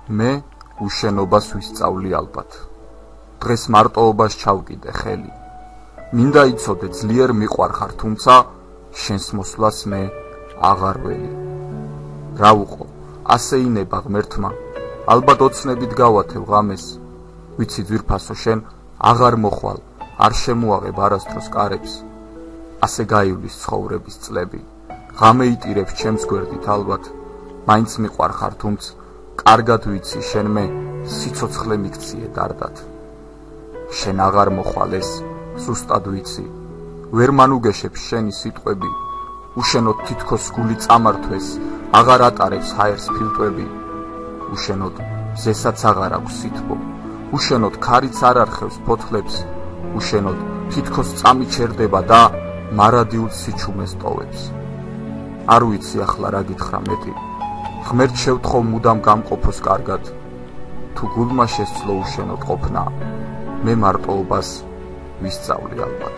მე უშენობას ვისწავლი ალბათ. დღეს მარტოობას ჩავკიდე ხელი. მინდა იცოდე ძლიერ მიყვარხარ, თუმცა შენს მოსვლას მე აღარ ველი. რა უყო, ასე ინება ღმერთმა, ალბათ ოცნებით გავათევ ღამეს. ვიცი ძვირფასო შენ აღარ მოხვალ, არ შემოაღებ არასდროს კარებს. ასე გაივლის ცხოვრების წლები, ღამე იტირებს ჩემს გვერდით ალბათ. მაინც მიყვარხარ, თუმცა კარგად ვიცი შენ მე სიცოცხლე მიქციე დარდად. შენ აღარ მოხვალ ეს ზუსტად ვიცი, ვერ მანუგეშებს შენი სიტყვები. უშენოდ თითქოს გული წამართვეს, აღარ ატარებს ჰაერს ფილტვები. უშენოდ ზესაც აღარ აქვს სითბო, უშენოდ ქარიც არ არხევს ფოთლებს. უშენოდ თითქოს წამი ჩერდება და მარადიულ სიჩუმეს ტოვებს. არ ვიცი ახლა რა გითხრა მეტი, ღმერთ შევთხოვ მუდამ გამყოფოს კარგად. თუ გულმა შესძლო უშენოდ ყოფნა, მე მარტოობას ვისწავლი ალბათ.